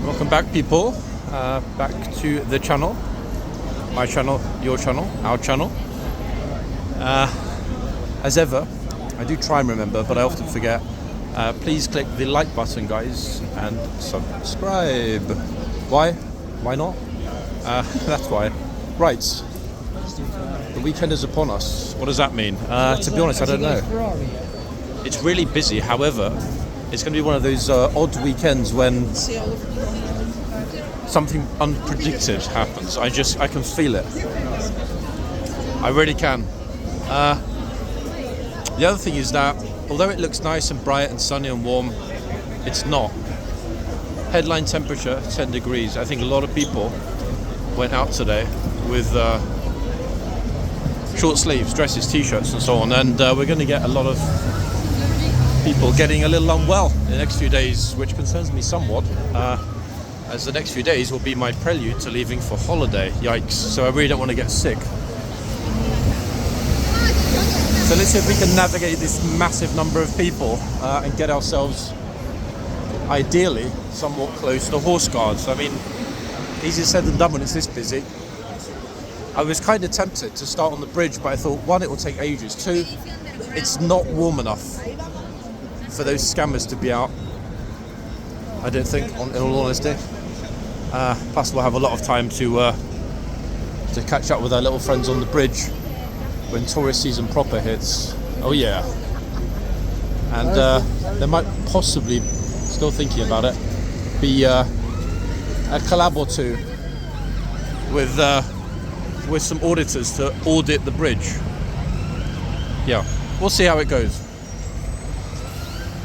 Welcome back, people. Back to the channel. My channel, your channel, our channel. As ever, I do try and remember, but I often forget. Please click the like button, guys, and subscribe. Why? Why not? That's why. Right. The weekend is upon us. What does that mean? To be honest, I don't know. It's really busy. However, it's going to be one of those odd weekends when something unpredicted happens. I can feel it. I really can. The other thing is that although it looks nice and bright and sunny and warm, it's not. Headline temperature 10 degrees. I think a lot of people went out today with short sleeves, dresses, t-shirts and so on, and we're going to get a lot of people getting a little unwell in the next few days, which concerns me somewhat, as the next few days will be my prelude to leaving for holiday. Yikes. So I really don't want to get sick. So let's see if we can navigate this massive number of people and get ourselves, ideally, somewhat close to horse guards. I mean, easier said than done when it's this busy. I was kind of tempted to start on the bridge, but I thought, one, it will take ages. Two, it's not warm enough for those scammers to be out, I don't think, in all honesty. Plus we'll have a lot of time to catch up with our little friends on the bridge when tourist season proper hits. Oh yeah. And there might possibly, still thinking about it, be a collab or two with some auditors to audit the bridge. Yeah, we'll see how it goes.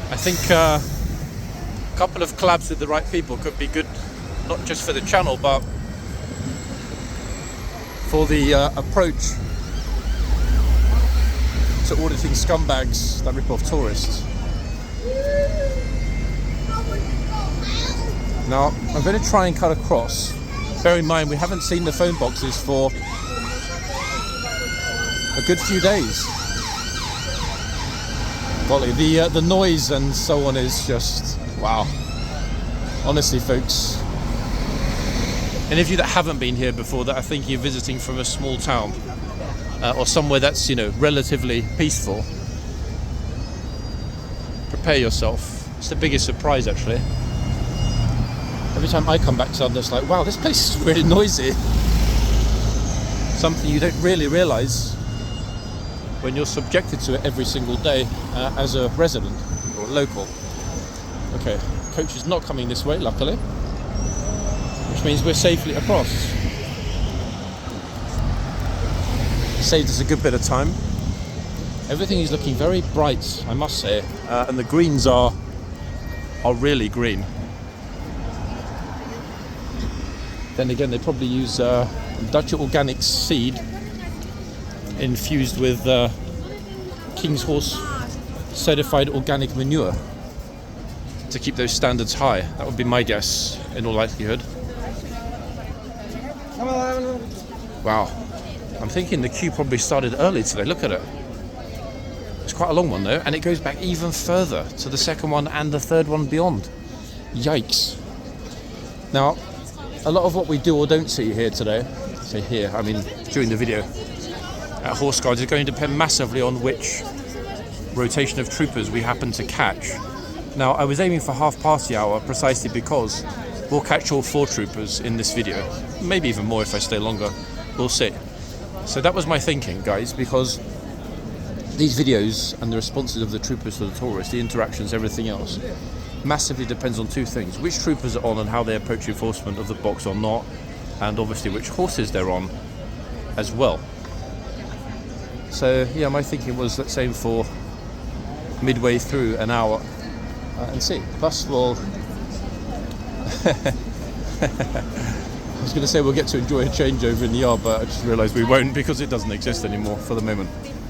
I think a couple of collabs with the right people could be good, not just for the channel, but for the approach to auditing scumbags that rip off tourists. Now, I'm going to try and cut across. Bear in mind, we haven't seen the phone boxes for a good few days. Golly, the noise and so on is just, wow. Honestly, folks. Any of you that haven't been here before, that are thinking of visiting from a small town, or somewhere that's, relatively peaceful, prepare yourself. It's the biggest surprise, actually. Every time I come back to London, it's like, wow, this place is really noisy. Something you don't really realise when you're subjected to it every single day as a resident or local. Okay, coach is not coming this way, luckily, which means we're safely across. Saved us a good bit of time. Everything is looking very bright, I must say, and the greens are really green. Then again, they probably use Dutch organic seed infused with King's Horse certified organic manure to keep those standards high. That would be my guess, in all likelihood. Wow. I'm thinking the queue probably started early today. Look at it. It's quite a long one though, and it goes back even further to the second one and the third one beyond. Yikes. Now, a lot of what we do or don't see here today, say here, I mean during the video, at Horse Guards is going to depend massively on which rotation of troopers we happen to catch. Now, I was aiming for half past the hour precisely because we'll catch all 4 troopers in this video. Maybe even more if I stay longer. We'll see. So that was my thinking, guys, because these videos and the responses of the troopers to the tourists, the interactions, everything else, massively depends on 2 things. Which troopers are on and how they approach enforcement of the box or not, and obviously which horses they're on as well. So yeah, my thinking was, let's aim for midway through an hour and see. Plus we'll I was going to say we'll get to enjoy a changeover in the yard, but I just realised we won't because it doesn't exist anymore for the moment.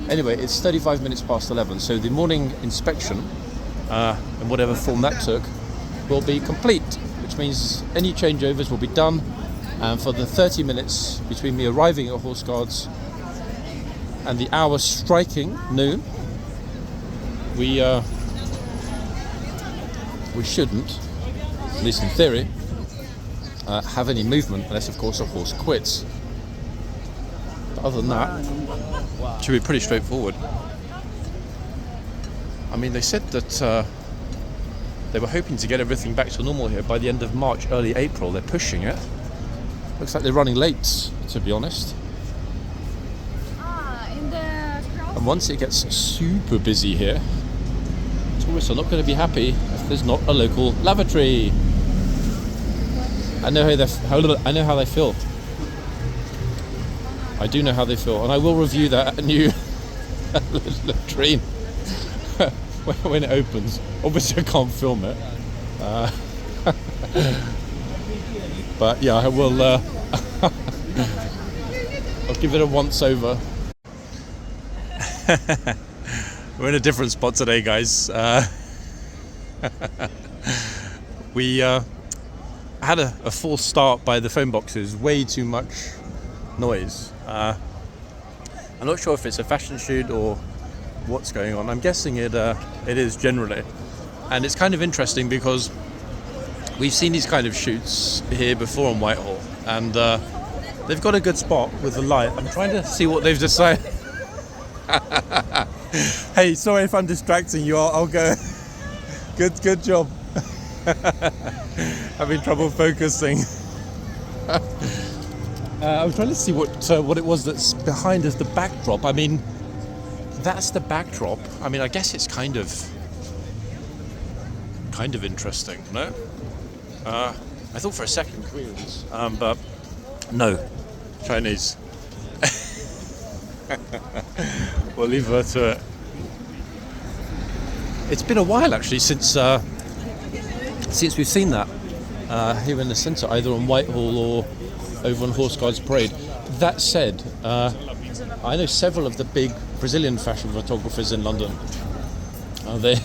Anyway, it's 35 minutes past 11, so the morning inspection, in whatever form that took, will be complete, which means any changeovers will be done, and for the 30 minutes between me arriving at Horse Guards and the hour striking noon, we shouldn't, at least in theory, have any movement, unless of course a horse quits. But other than that, it should be pretty straightforward. I mean, they said that they were hoping to get everything back to normal here by the end of March, early April. They're pushing it. Looks like they're running late, to be honest. And once it gets super busy here, tourists are not going to be happy if there's not a local lavatory. I know how they feel. I do know how they feel, and I will review that new latrine when it opens. Obviously, I can't film it, but yeah, I will. I'll give it a once over. We're in a different spot today, guys. We had a false start by the phone boxes. Way too much noise. I'm not sure if it's a fashion shoot or what's going on. I'm guessing it is generally, and it's kind of interesting because we've seen these kind of shoots here before on Whitehall, and they've got a good spot with the light. I'm trying to see what they've decided. Hey, sorry if I'm distracting you. I'll go. Good job. Having trouble focusing. I was trying to see what it was that's behind us, the backdrop. I mean, that's the backdrop. I mean, I guess it's kind of interesting, no? I thought for a second Koreans, but no, Chinese. We'll leave her to it. It's been a while actually since we've seen that here in the centre, either on Whitehall or over on horseguardsparade. That said, I know several of the big Brazilian fashion photographers in London. They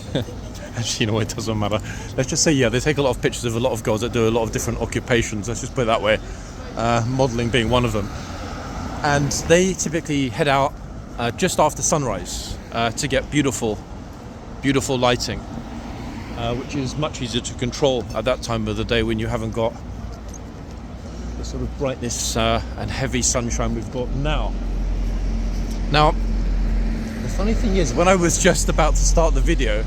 actually, you know, it doesn't matter. Let's just say, yeah, they take a lot of pictures of a lot of girls that do a lot of different occupations. Let's just put it that way. Modelling being one of them. And they typically head out just after sunrise to get beautiful lighting, which is much easier to control at that time of the day when you haven't got the sort of brightness and heavy sunshine we've got now. Now, the funny thing is, when I was just about to start the video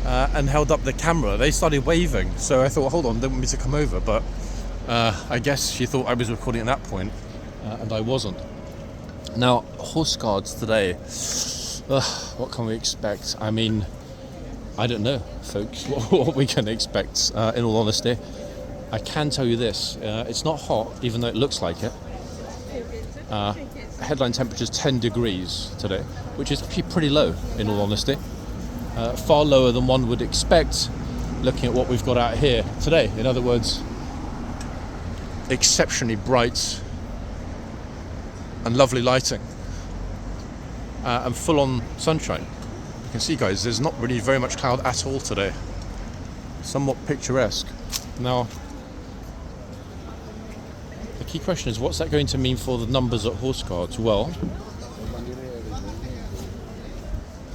and held up the camera, they started waving. So I thought, hold on, they want me to come over, but I guess she thought I was recording at that point, and I wasn't. Now, horse guards today, what can we expect? I mean, I don't know, folks, what we can expect, in all honesty. I can tell you this, it's not hot, even though it looks like it. Headline temperature is 10 degrees today, which is actually pretty low, in all honesty. Far lower than one would expect, looking at what we've got out here today. In other words, exceptionally bright and lovely lighting, and full-on sunshine. You can see, guys, there's not really very much cloud at all today. Somewhat picturesque. Now, the key question is, what's that going to mean for the numbers at horse guards? Well,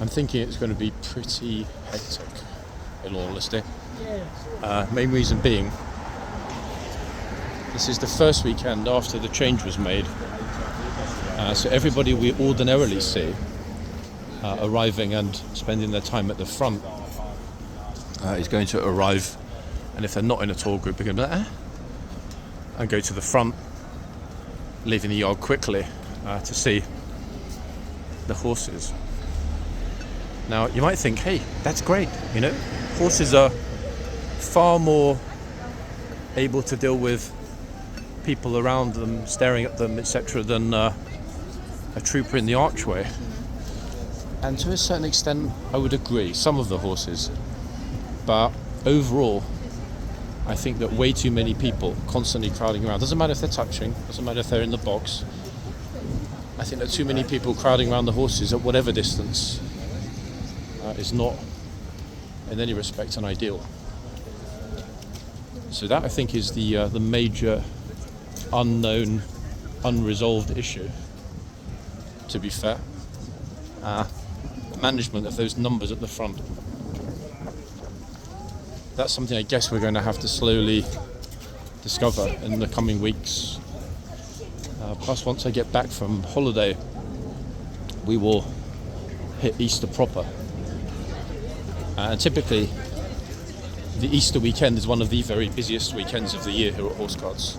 I'm thinking it's going to be pretty hectic, in all honesty. Main reason being, this is the first weekend after the change was made. So everybody we ordinarily see arriving and spending their time at the front is going to arrive, and if they're not in a tour group, they're going to be like, and go to the front, leaving the yard quickly to see the horses. Now, you might think, hey, that's great, you know, horses are far more able to deal with people around them, staring at them, etc., than a trooper in the archway. And to a certain extent, I would agree, some of the horses. But overall, I think that way too many people constantly crowding around. Doesn't matter if they're touching, doesn't matter if they're in the box. I think that too many people crowding around the horses at whatever distance is not, in any respect, an ideal. So that, I think, is the major unknown, unresolved issue, to be fair. Management of those numbers at the front. That's something I guess we're going to have to slowly discover in the coming weeks. Plus, once I get back from holiday, we will hit Easter proper. And typically, the Easter weekend is one of the very busiest weekends of the year here at Horseguards.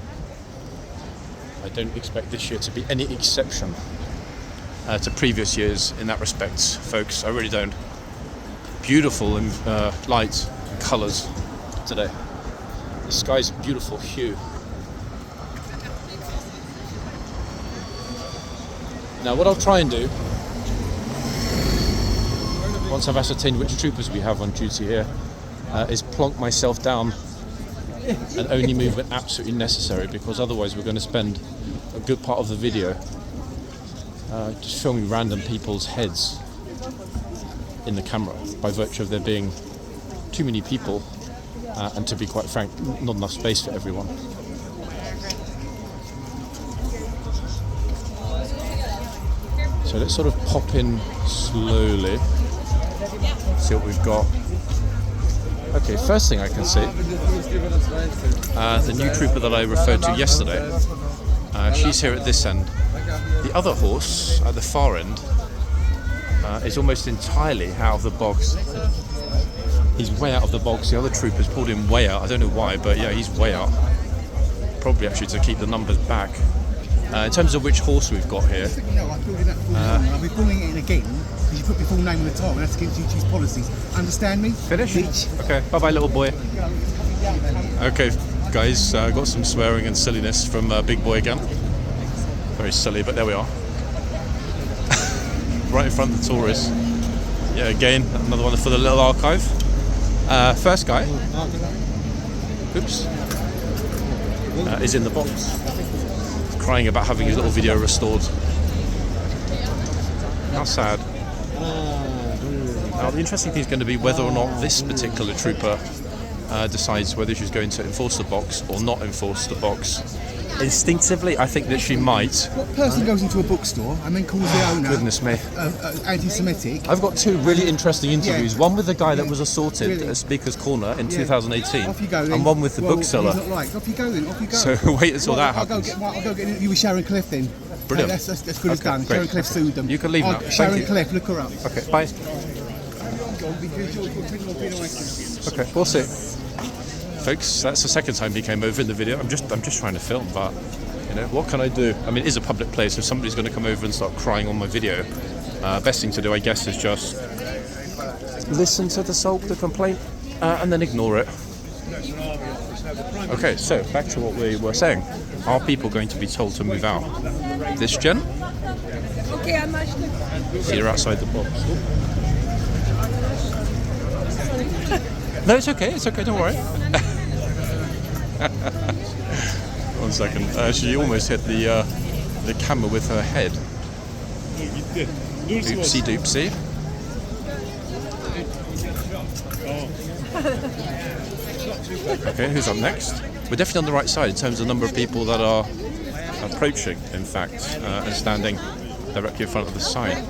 I don't expect this year to be any exception to previous years in that respect, folks. I really don't. Beautiful light and colours today. The sky's a beautiful hue. Now, what I'll try and do, once I've ascertained which troopers we have on duty here, is plonk myself down and only move when absolutely necessary, because otherwise we're going to spend a good part of the video just filming random people's heads in the camera, by virtue of there being too many people and, to be quite frank, not enough space for everyone. So let's sort of pop in slowly, see what we've got. Okay, first thing I can see, the new trooper that I referred to yesterday, she's here at this end. The other horse at the far end is almost entirely out of the box. He's way out of the box. The other trooper's pulled him way out. I don't know why, but yeah, he's way out. Probably actually to keep the numbers back. In terms of which horse we've got here, we're calling it in again because you put your full name on the top, and that's against duty's policies. Understand me? Finish? Okay, bye-bye, little boy. Okay, guys, got some swearing and silliness from Big Boy again. Very silly, but there we are. Right in front of the tourists. Yeah, again, another one for the little archive. First guy, oops, is in the box, crying about having his little video restored. How sad. Now, the interesting thing is going to be whether or not this particular trooper decides whether she's going to enforce the box or not enforce the box. Instinctively, I think that she might. What person goes into a bookstore and then calls the owner Goodness me. anti-Semitic? I've got two really interesting interviews. One with the guy that was assaulted at Speaker's Corner in 2018, Off you go, then. and one with the bookseller. He's not liked. Off you go then, off you go. So wait until that happens. I'll go get an interview with Sharon Cliff then. Brilliant. That's good as Okay, done. great. Sharon Cliff sued them. You can leave now. Thank Sharon you. Cliff, look her up. Okay, bye. Okay, we'll see. Folks, that's the second time he came over in the video. I'm just trying to film, but you know, what can I do? I mean, it is a public place. If somebody's going to come over and start crying on my video, best thing to do, I guess, is just listen to the complaint, and then ignore it. Okay, so back to what we were saying. Are people going to be told to move out? This gen? See, you're outside the box. No, it's okay, don't worry. 1 second. She almost hit the camera with her head. Oopsie doopsie. Okay, who's up next? We're definitely on the right side in terms of the number of people that are approaching, in fact, and standing directly in front of the sign.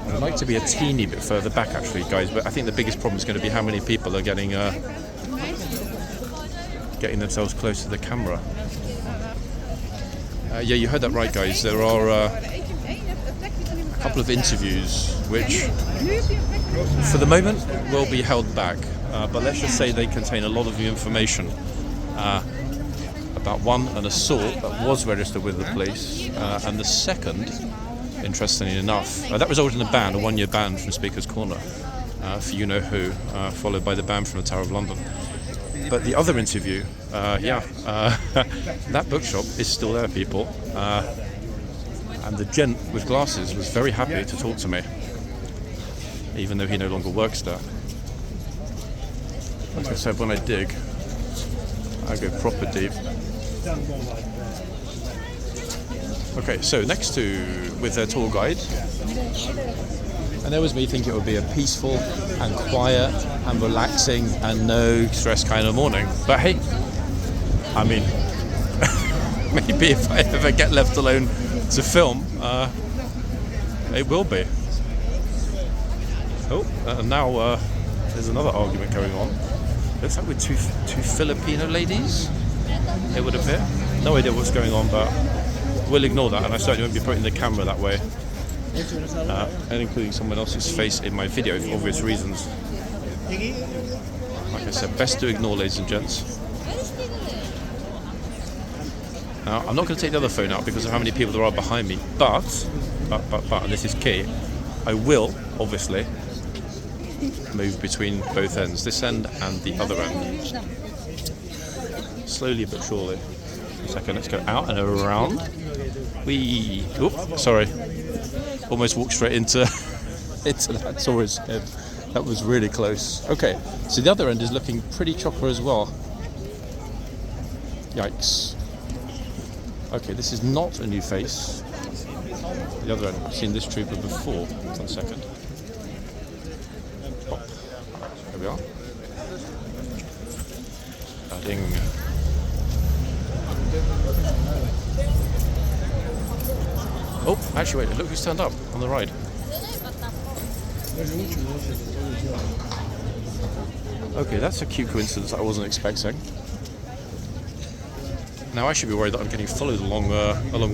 I'd like to be a teeny bit further back, actually, guys, but I think the biggest problem is going to be how many people are getting themselves close to the camera. Yeah, you heard that right, guys. There are a couple of interviews which, for the moment, will be held back. But let's just say they contain a lot of new information about, one, an assault that was registered with the police, and the second, interestingly enough, that resulted in a ban, a 1-year ban from Speaker's Corner for you-know-who, followed by the ban from the Tower of London. But the other interview, that bookshop is still there, people. And the gent with glasses was very happy to talk to me, even though he no longer works there. Like I said, when I dig, I go proper deep. Okay, so next to, with their tour guide, and there was me thinking it would be a peaceful and quiet and relaxing and no stress kind of morning. But hey, I mean, maybe if I ever get left alone to film, it will be. Oh, and now there's another argument going on. Looks like we're two Filipino ladies, it would appear. No idea what's going on, but we'll ignore that, and I certainly won't be putting the camera that way. And including someone else's face in my video for obvious reasons. Like I said, best to ignore, ladies and gents. Now, I'm not going to take the other phone out because of how many people there are behind me, but, and this is key, I will, obviously, move between both ends, this end and the other end. Slowly but surely. A second, let's go out and around. Whee! Oop, sorry. Almost walked straight into that Taurus head. That was really close. Okay, so the other end is looking pretty chopper as well. Yikes. Okay, this is not a new face. The other end, I've seen this trooper before. 1 second. Pop. There we are. Adding. Oh, actually wait, look who's turned up on the ride. Okay, that's a cute coincidence I wasn't expecting. Now I should be worried that I'm getting followed along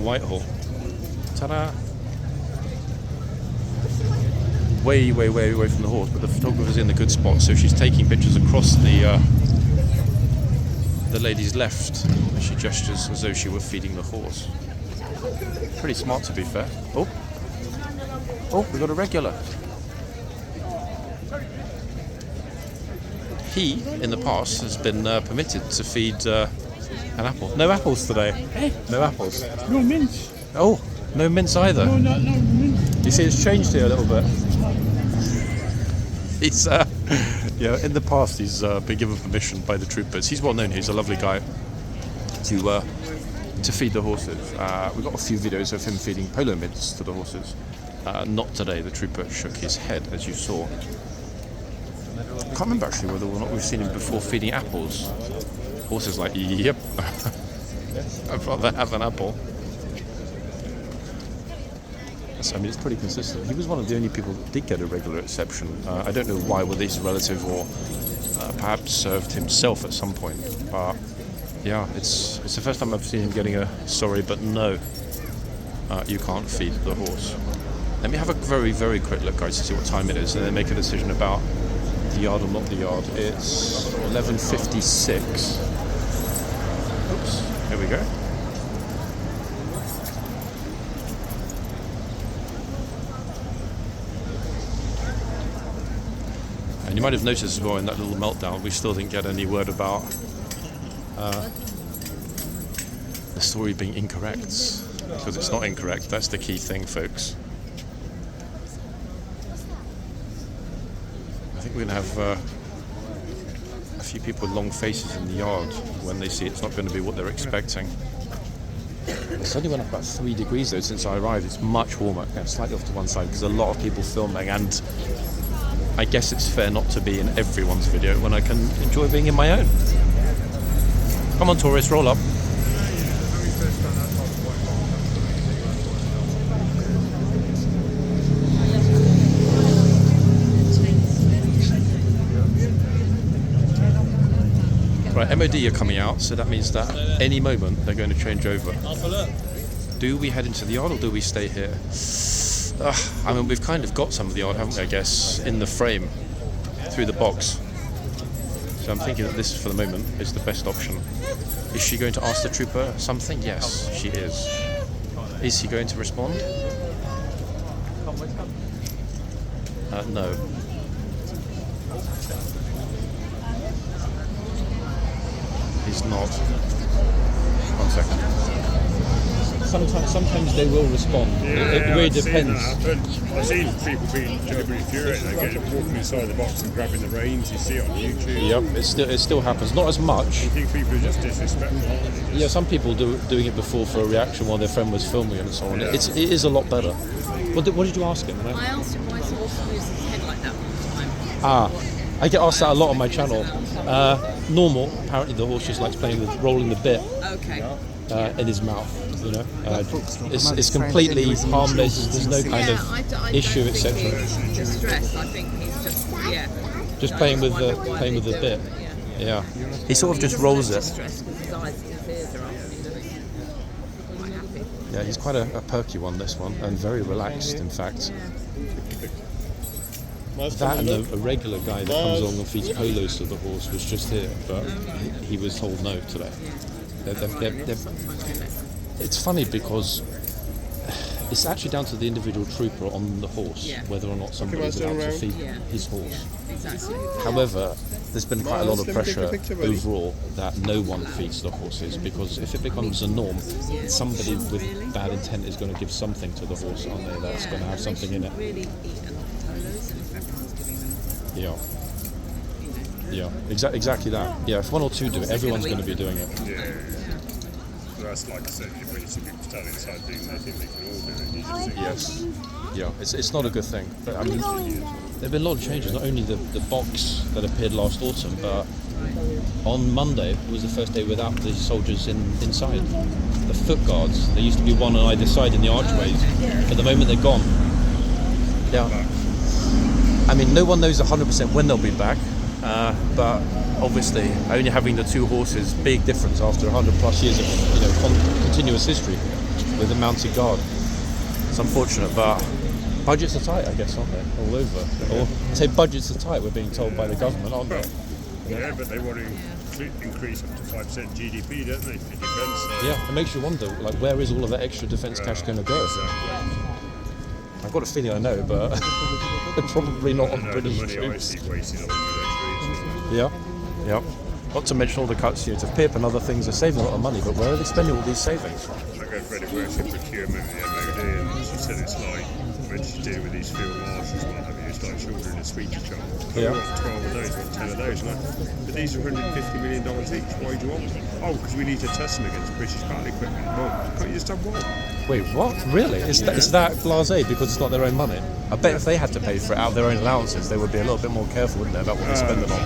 Whitehall. Ta-da! Way away from the horse, but the photographer's in the good spot, so she's taking pictures across the lady's left as she gestures as though she were feeding the horse. Pretty smart, to be fair. Oh, we got a regular. He, in the past, has been permitted to feed an apple. No apples today. No apples. No mince. Oh, no mince either. No mince. You see, it's changed here a little bit. He's, in the past, he's been given permission by the troopers. He's well known. He's a lovely guy to feed the horses. We got a few videos of him feeding polo mints to the horses. Not today. The trooper shook his head, as you saw. I can't remember actually whether or not we've seen him before feeding apples. Horses like, yep, I'd rather have an apple. I mean, it's pretty consistent. He was one of the only people that did get a regular exception. I don't know why, whether he's a relative or perhaps served himself at some point. But yeah, it's the first time I've seen him getting a sorry but no. You can't feed the horse. Let me have a very quick look, guys, to see what time it is, and then make a decision about the yard or not the yard. It's 11:56. Oops, here we go. And you might have noticed as well in that little meltdown, we still didn't get any word about the story being incorrect. Because it's not incorrect, that's the key thing, folks. I think we're going to have a few people with long faces in the yard when they see it's not going to be what they're expecting. It's only went up about 3 degrees though since I arrived. It's much warmer. Yeah, slightly off to one side because a lot of people filming, and I guess it's fair not to be in everyone's video when I can enjoy being in my own. Come on, tourists, roll up. Right, MOD are coming out, so that means that any moment they're going to change over. Do we head into the yard or do we stay here? I mean, we've kind of got some of the yard, haven't we, I guess, in the frame, through the box. So I'm thinking that this, for the moment, is the best option. Is she going to ask the trooper something? Yes, she is. Is he going to respond? No. He's not. 1 second. Sometimes they will respond. It really depends. I've seen people being deliberately furious and walking inside the box and grabbing the reins. You see it on YouTube. Yep, it still happens. Not as much. I think people are just disrespectful. Yeah, some people doing it before for a reaction while their friend was filming and so on. Yeah. It is a lot better. What did you ask him? I asked him why he loses his head like that all the time. I get asked that a lot on my channel. Normal. Apparently the horse just likes rolling the bit in his mouth. You know, it's completely harmless. There's no kind of issue, etc. Distress. I think he's just just playing with the bit. Yeah. He sort of just rolls it. Stressed because his eyes, his ears are up. Quite happy. Yeah, he's quite a perky one, this one, and very relaxed, in fact. That and a regular guy that comes along and feeds polos to the horse was just here, but he was told no today. It's funny because it's actually down to the individual trooper on the horse whether or not somebody's allowed to feed his horse. Exactly. However, there's been quite a lot of pressure overall that no one feeds the horses, because if it becomes a norm, somebody with bad intent is going to give something to the horse, aren't they? That's going to have something in it. Really eat a lot of polos, and if everyone's giving them, Yeah. Yeah, exactly that. Yeah, if one or two do it, everyone's going to be doing it. Yeah. That's like I said, when you see people stand inside doing they think they can all do it. You just think, Yes. Yeah, it's not a good thing. But I mean, there have been a lot of changes, not only the box that appeared last autumn, but on Monday was the first day without the soldiers inside. The foot guards, there used to be one on either side in the archways, but the moment they're gone. Yeah. I mean, no one knows 100% when they'll be back, but obviously only having the two horses, big difference after 100 plus years of continuous history with the mounted guard. It's unfortunate, but budgets are tight, I guess, aren't they? All over. Or say budgets are tight, we're being told by the government, aren't they? yeah, but they want to increase up to 5% GDP, don't they, for defence? Yeah, it makes you wonder, like, where is all of that extra defence cash going to go? I've got a feeling I know, but probably not on British the money I troops. see wasted on military. Yeah, yeah. Not to mention all the cuts, to PIP and other things are saving a lot of money, but where are they spending all these savings? I got a friend who works in procurement at the MOD, and she said it's like when she's dealing with these field marshals and what have you, it's like children in sweetie shop. Yeah. We want 12 of those, we want 10 of those. But these are $150 million each. Why do you want them? Oh, because we need to test them against British battle equipment. Well, can't you just have one? Wait, what? Really? Is that blasé because it's not their own money? I bet if they had to pay for it out of their own allowances, they would be a little bit more careful, wouldn't they, about what they spend it on?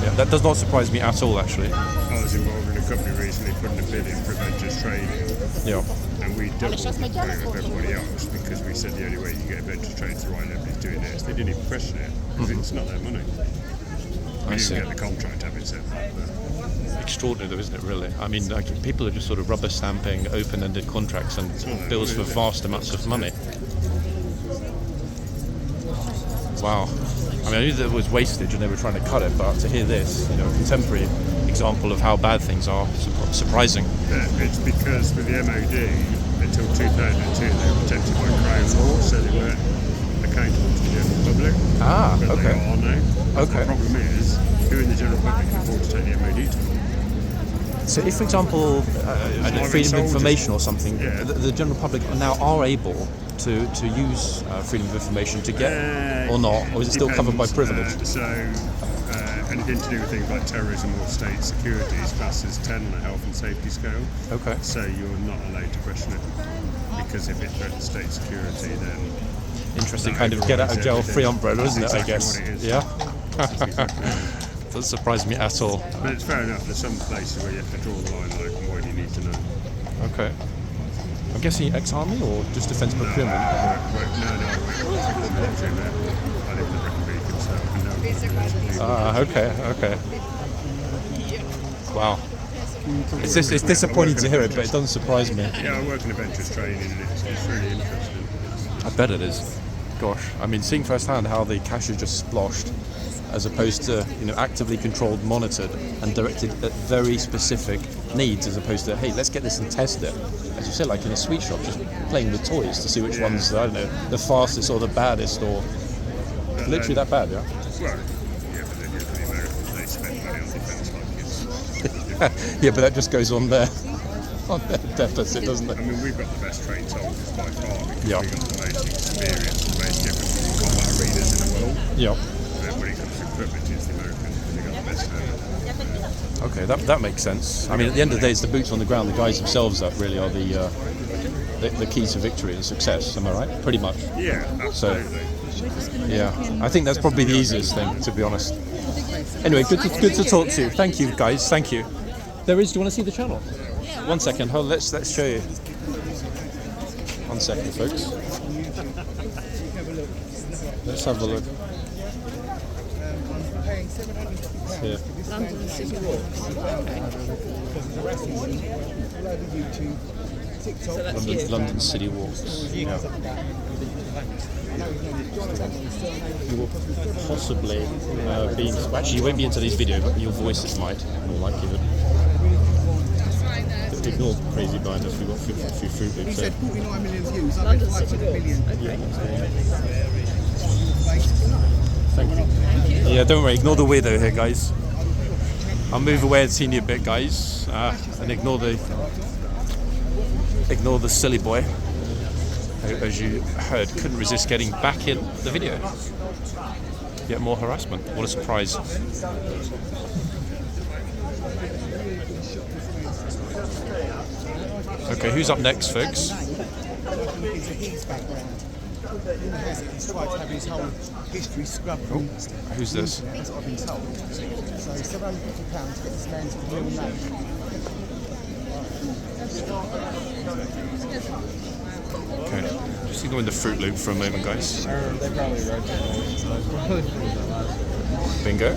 Yeah, that does not surprise me at all, actually. I was involved in a company recently putting a bid in for adventurous training. Yeah. And we doubled the pay of everybody else because we said the only way you get adventurous training to the right level is doing this. They didn't even question it because it's not their money. We didn't get the contract, having said that. But Extraordinary, though, isn't it, really? I mean, like, people are just sort of rubber stamping open-ended contracts and bills for vast amounts of money. Wow. I mean, I knew there was wastage and they were trying to cut it, but to hear this, a contemporary example of how bad things are, surprising. it's because with the MOD, until 2002, they were protected by Crown Law, so they weren't accountable to the general public. Ah, but okay. they are now. Okay. The problem is, who in the general public can afford to take the MOD to them? So if, for example, freedom of information or something, Yeah. the general public now are able to use freedom of information to get, or not, or is it still covered by privilege? Anything to do with things like terrorism or state security is classed as 10 on a health and safety scale. Okay. So you're not allowed to question it, because if it threatens state security, then Interesting that kind of get out of overrides jail everything. free umbrella, That's isn't it, I exactly guess? what it is. Yeah? That's exactly what it is. Doesn't surprise me at all. But it's fair enough. There's some places where you have to draw the line, like, why do you need to know? Okay. I'm guessing ex-army or just defence procurement? I work in the military there. I live in the Brecon Beacon, so I know. Okay. Wow. It's disappointing to hear it, but it doesn't surprise me. Yeah, I work in adventurous training, and it's really interesting. I bet it is. Gosh, I mean, seeing firsthand how the cash is just splashed, as opposed to actively controlled, monitored, and directed at very specific needs, as opposed to, hey, let's get this and test it. As you said, like in a sweet shop, just playing with toys to see which one's, I don't know, the fastest or the baddest, or literally that bad, yeah. Well, yeah, but then the Americans, they spend money on defence like it's. Yeah, but that just goes on their deficit, doesn't I it? mean, we've got the best trained soldiers by far because Yeah. we've got the most experience and the most different combat arenas in the world. Yeah. But when it comes to equipment, it's the Americans because they've got the best Okay, that makes sense. I mean, at the end of the day, it's the boots on the ground, the guys themselves that really are the key to victory and success. Am I right? Pretty much. Yeah, absolutely. Yeah, I think that's probably the easiest thing, to be honest. Anyway, good to talk to you. Thank you, guys. Thank you. There is. Do you want to see the channel? 1 second. Hold. Let's show you. 1 second, folks. Let's have a look. I'm paying £750 Yeah. for this London City Walks. Okay. So that's you. London City Walks. Yeah. You will possibly be. Actually, you won't be into these videos, but your voices might, more likely. Ignore crazy behind us. We've got a few fruit loops. He said 49 million views. I London bet City 500 million. Walks. Okay. Thank you. Yeah, don't worry. Ignore the weirdo here, guys. I'll move away and see you a bit, guys, and ignore the silly boy, who, as you heard, couldn't resist getting back in the video. Yet more harassment. What a surprise. Okay, who's up next, folks? Into his background. He has it. He's tried to have his whole history scrubbed. Who's this? That's what I've been told. So £750 to get this man's real name. Okay, just ignoring the Fruit Loop for a moment, guys. They probably wrote Bingo.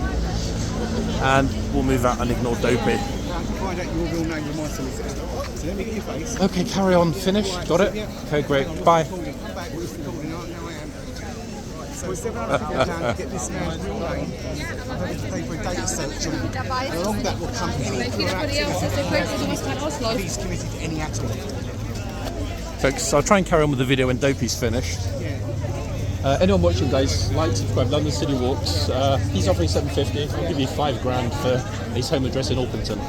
And we'll move out and ignore Dopey. Now I can find out your real name with my solicitor. So let me get your face. Okay, carry on. Finish. Got it? Okay, great. Bye. Come back. We're recording. Now I am. So £750 to get this man's real name. I've had to pay for a data search on it. And along that will come any he's committed to any act. Folks, I'll try and carry on with the video when Dopey's finished. Anyone watching, guys, like, subscribe. London City Walks. He's offering $750. I'll give you $5,000 for his home address in Orpington.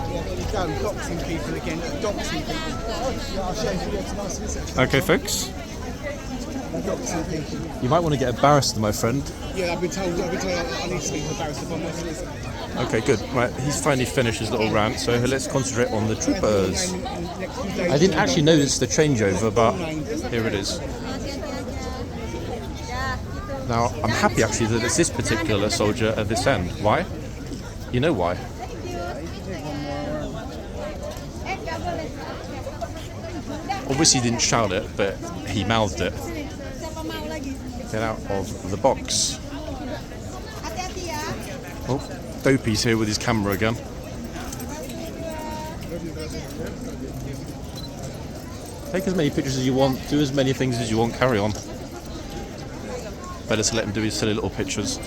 Go doxing people again. Doxing people. I'll show you. It's nice, isn't it? Okay, folks. Doxing people. You might want to get a barrister, my friend. Yeah, I've been told I need to speak to the barrister by my solicitor. Okay, good. Right, he's finally finished his little rant, so let's concentrate on the troopers. I didn't actually notice the changeover, but here it is. Now, I'm happy actually that it's this particular soldier at this end. Why? You know why? Obviously he didn't shout it, but he mouthed it. Get out of the box. Oh, Dopey's here with his camera again. Take as many pictures as you want, do as many things as you want, carry on. Better to let him do his silly little pictures.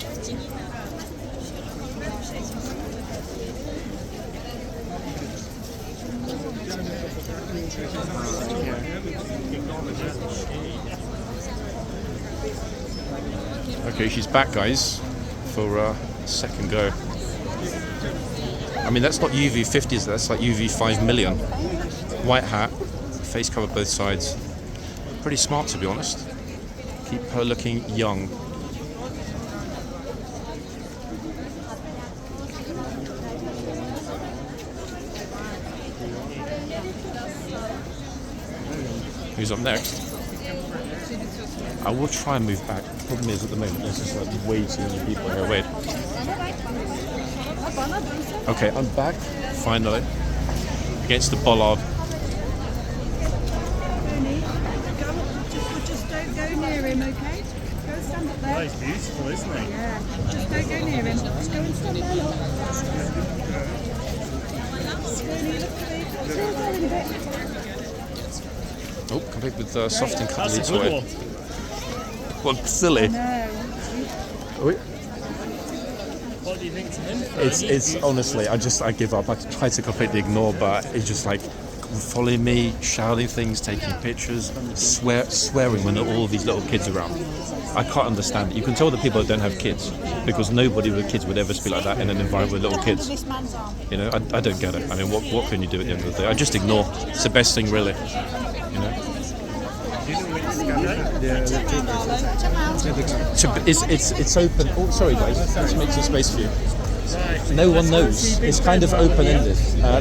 Okay, she's back, guys, for a second go. I mean, that's not UV50s, that's like UV 5 million. White hat, face covered both sides. Pretty smart, to be honest. Keep her looking young. Who's up next? I will try and move back. The problem is at the moment there's just like way too many people here. Wait. Okay, I'm back, finally. Against the bollard. Just don't go near him, okay? Go and stand up there. He's beautiful, isn't he? Yeah, just don't go near him. Just go and stand there, look. Squirmy, look at me. Still going a bit. Oh, complete with soft and cuddly That's a good toy. one. Well, silly. No. What do you think to him? It's honestly, I give up. I try to completely ignore, but it's just like following me, shouting things, taking pictures, swearing when all of these little kids are around. I can't understand it. You can tell the people that don't have kids, because nobody with kids would ever speak like that in an environment with little kids. You know, I don't get it. I mean, what can you do at the end of the day? I just ignore. It's the best thing, really. You know. It's open. Oh, sorry guys, let's make some space for you. No one knows. It's kind of open-ended.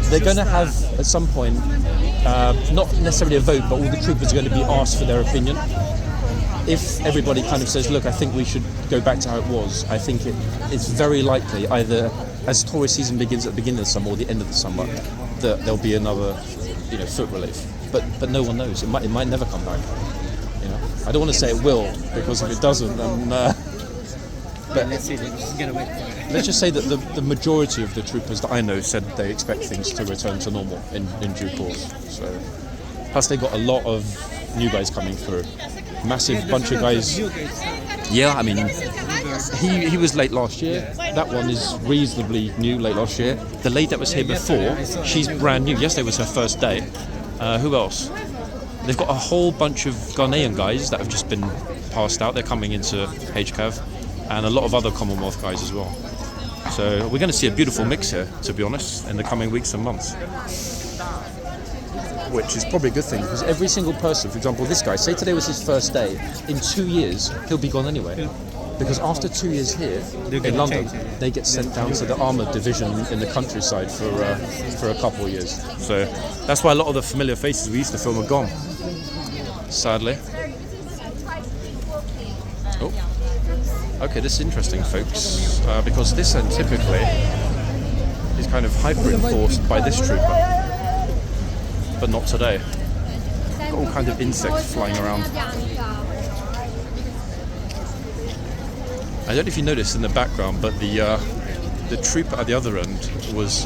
They're going to have at some point, not necessarily a vote, but all the troopers are going to be asked for their opinion. If everybody kind of says, look, I think we should go back to how it was, I think it's very likely either as tourist season begins at the beginning of the summer or the end of the summer that there'll be another, foot relief. But no one knows. It might never come back. I don't want to say it will, because if it doesn't, then. Let's see if we can get away from it. let's just say that the majority of the troopers that I know said they expect things to return to normal in due course. So, plus they got a lot of new guys coming through. Massive bunch of guys. Yeah, I mean, he was late last year. That one is reasonably new, late last year. The lady that was here before, she's brand new. Yesterday was her first day. Who else? They've got a whole bunch of Ghanaian guys that have just been passed out. They're coming into HCAV, and a lot of other Commonwealth guys as well. So we're going to see a beautiful mix here, to be honest, in the coming weeks and months. Which is probably a good thing, because every single person, for example, this guy, say today was his first day, in 2 years, he'll be gone anyway. Because after 2 years here in London, they get sent down to the armoured division in the countryside for a couple of years. So that's why a lot of the familiar faces we used to film are gone, sadly. Oh, okay, this is interesting, folks, because this end typically is kind of hyper-enforced by this trooper, but not today. Got all kinds of insects flying around. I don't know if you noticed in the background, but the trooper at the other end was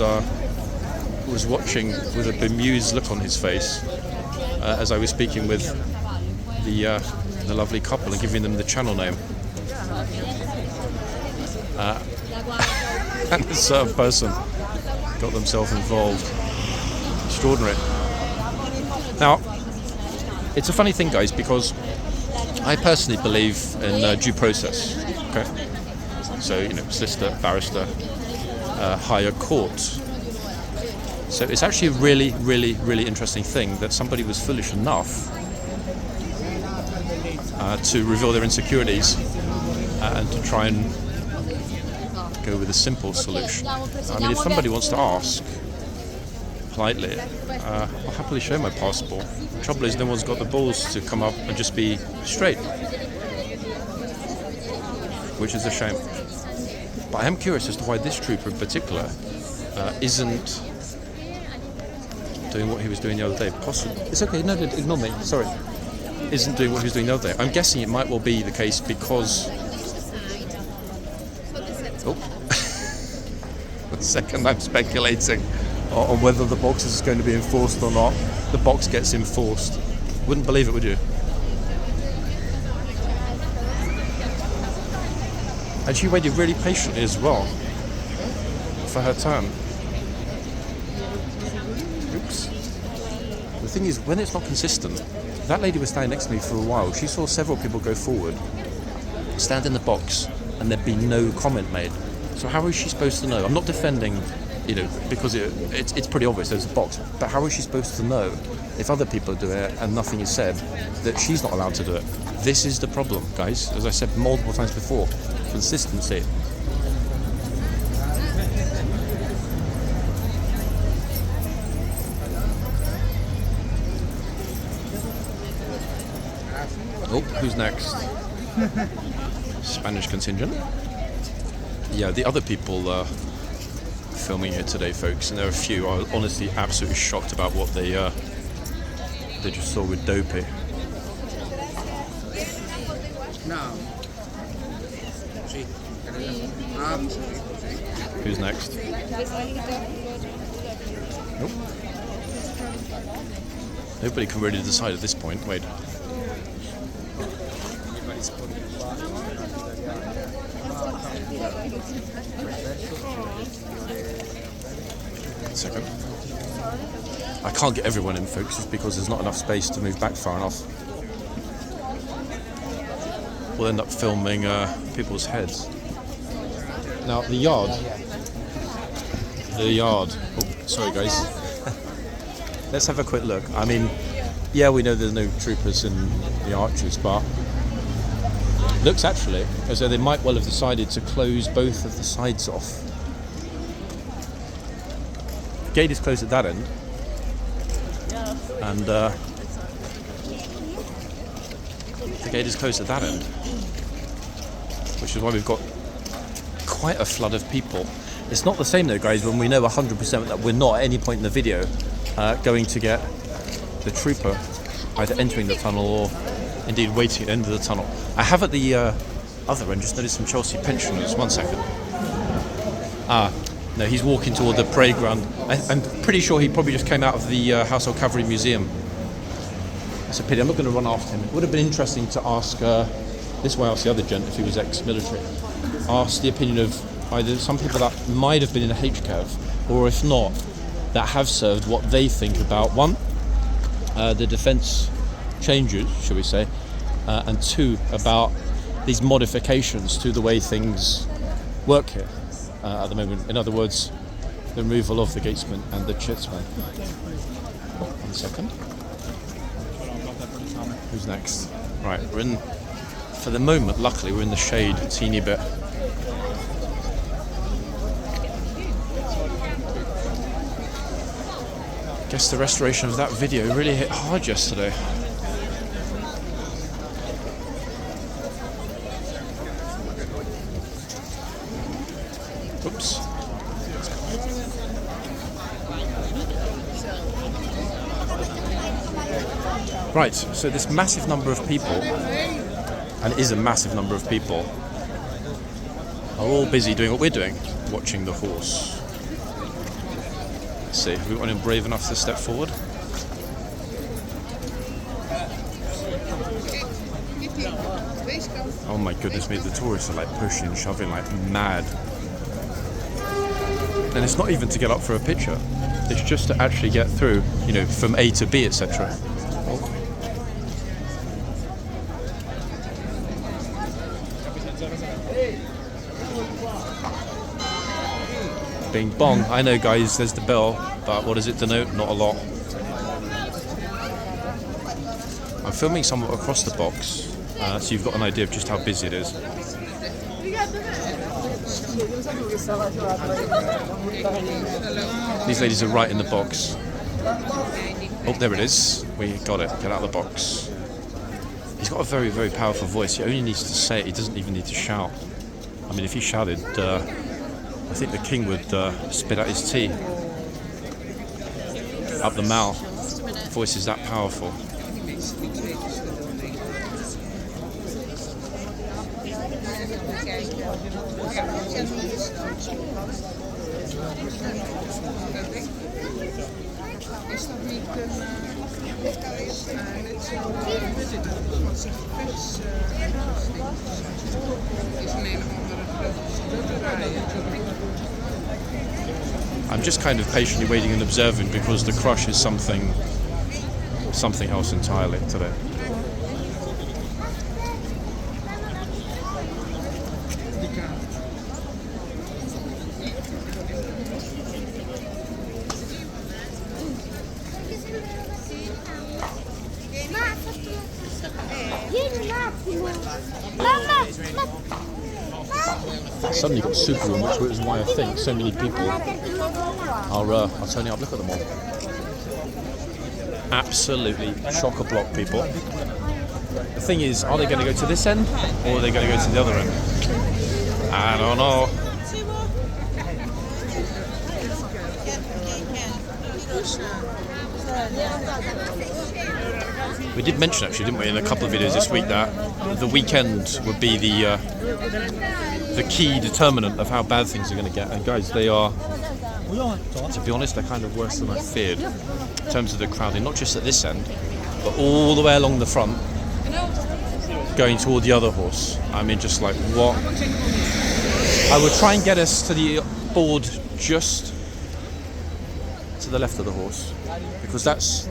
watching with a bemused look on his face as I was speaking with the lovely couple and giving them the channel name. And a certain person got themselves involved. Extraordinary. Now, it's a funny thing, guys, because I personally believe in due process. Okay, so solicitor, barrister, higher court. So it's actually a really, really, really interesting thing that somebody was foolish enough to reveal their insecurities and to try and go with a simple solution. I mean, if somebody wants to ask politely, I'll happily show my passport. The trouble is, no one's got the balls to come up and just be straight, which is a shame. But I am curious as to why this trooper in particular isn't doing what he was doing the other day. Possibly. It's okay, no, ignore me, sorry. Isn't doing what he was doing the other day. I'm guessing it might well be the case because... Oh. The second I'm speculating on whether the box is going to be enforced or not. The box gets enforced. Wouldn't believe it, would you? And she waited really patiently as well for her turn. Oops. The thing is, when it's not consistent, that lady was standing next to me for a while. She saw several people go forward, stand in the box, and there'd be no comment made. So how is she supposed to know? I'm not defending, because it's pretty obvious there's a box. But how is she supposed to know if other people are doing it and nothing is said that she's not allowed to do it? This is the problem, guys. As I said multiple times before. Consistency. Oh, who's next? Spanish contingent. Yeah, the other people filming here today, folks, and there are a few. I was honestly absolutely shocked about what they just saw with Dopey. No. Who's next? Nope. Nobody can really decide at this point. Wait. Second. I can't get everyone in, folks, just because there's not enough space to move back far enough. We'll end up filming people's heads. Now, the yard. Oh, sorry, guys. Let's have a quick look. I mean, yeah, we know there's no troopers in the archers, but looks actually as though they might well have decided to close both of the sides off. The gate is closed at that end, and the gate is closed at that end, which is why we've got quite a flood of people. It's not the same though, guys, when we know 100% that we're not at any point in the video going to get the trooper either entering the tunnel or indeed waiting at the end of the tunnel. I have at the other end just noticed some Chelsea pensioners. 1 second. No, he's walking toward the parade ground. I'm pretty sure he probably just came out of the Household Cavalry Museum. It's a pity. I'm not going to run after him. It would have been interesting to ask, this way ask the other gent if he was ex-military. Ask the opinion of either some people that might have been in a HCAV, or if not, that have served, what they think about, one, the defence changes, shall we say, and two, about these modifications to the way things work here at the moment. In other words, the removal of the gatesman and the chitsman. 1 second. Who's next? Right, we're in, for the moment, luckily, we're in the shade a teeny bit. Guess the restoration of that video really hit hard yesterday. Oops. Right, so this massive number of people, and it is a massive number of people, are all busy doing what we're doing, watching the horse. Let's see, have we got anyone brave enough to step forward? Oh my goodness me, the tourists are like pushing and shoving like mad. And it's not even to get up for a picture, it's just to actually get through, you know, from A to B, etc. Bing bong. I know, guys, there's the bell, but what does it denote? Not a lot. I'm filming somewhat across the box, so you've got an idea of just how busy it is. These ladies are right in the box. Oh, there it is. We got it. Get out of the box. He's got a very, very powerful voice. He only needs to say it. He doesn't even need to shout. I mean, if he shouted, I think the king would spit out his tea. Up the mouth. Voice is that powerful. I'm just kind of patiently waiting and observing because the crush is something else entirely today. Suddenly got super room, which is why I think so many people are turning up. Look at them all. Absolutely chock-a-block people. The thing is, are they going to go to this end or are they going to go to the other end? I don't know. We did mention, actually, didn't we, in a couple of videos this week, that the weekend would be the key determinant of how bad things are going to get. And guys, they are, to be honest, they're kind of worse than I feared in terms of the crowding, not just at this end, but all the way along the front, going toward the other horse. I mean, just like what? I would try and get us to the board just to the left of the horse, because that's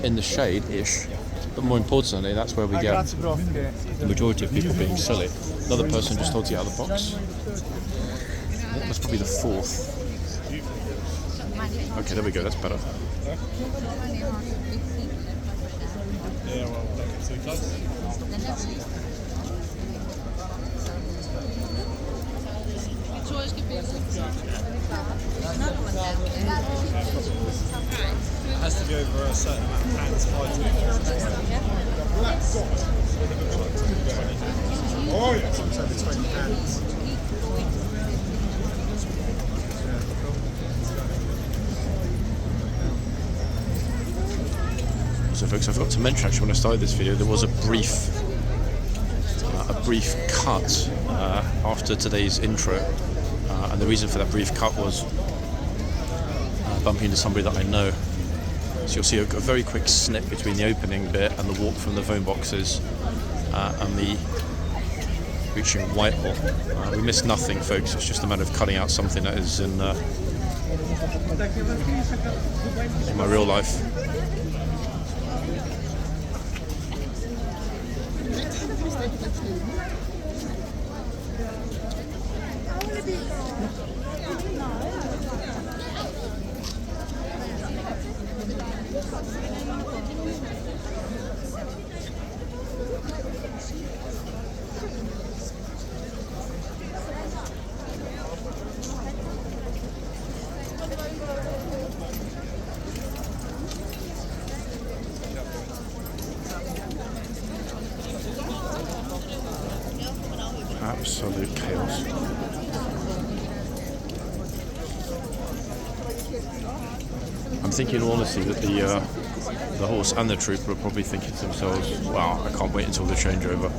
in the shade-ish. But more importantly, that's where we get the majority of people being silly. Another person just holds you out of the box. That's probably the fourth. Okay, there we go, that's better. Yeah, well, don't get too close. It has to be over a certain amount of hands fighting. Oh, yeah. Sometimes over 20 hands. So folks, I forgot to mention actually when I started this video, there was a brief cut after today's intro, and the reason for that brief cut was bumping into somebody that I know. So you'll see a very quick snip between the opening bit and the walk from the phone boxes and the reaching Whitehall. We missed nothing, folks. It's just a matter of cutting out something that is in my real life. Absolute chaos. I'm thinking, in all honesty, that the horse and the trooper are probably thinking to themselves, "Wow, I can't wait until the changeover."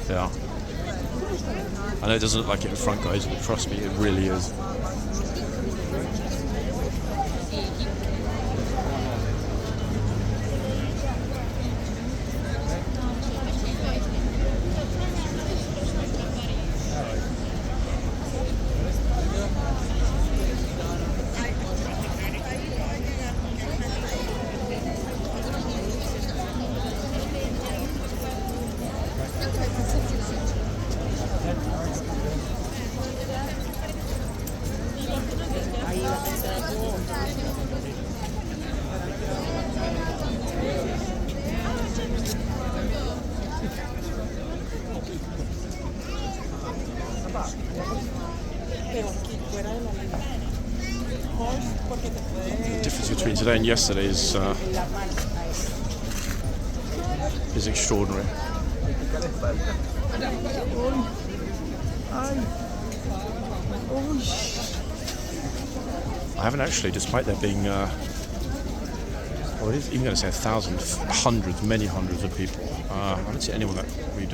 Yeah. I know it doesn't look like it in front, guys, but trust me, it really is. The difference between today and yesterday is extraordinary. I haven't actually, despite there being, well, it is even going to say 1,000, hundreds, many hundreds of people. I don't see anyone that we'd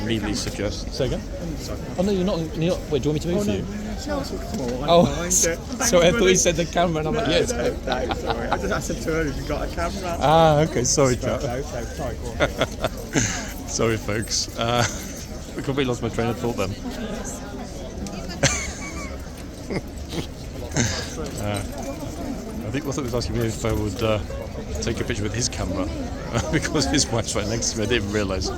immediately suggest. Say again? Oh no, you're not. Wait, do you want me to move for you? Oh, sorry, I thought you said the camera, and I'm like, yes. No, sorry. I said too early, you've got a camera. Ah, okay, sorry, chap. Sorry, go on. Sorry, folks. I completely lost my train of thought then. I think what he was asking me if I would take a picture with his camera because his wife's right next to me. I didn't realise.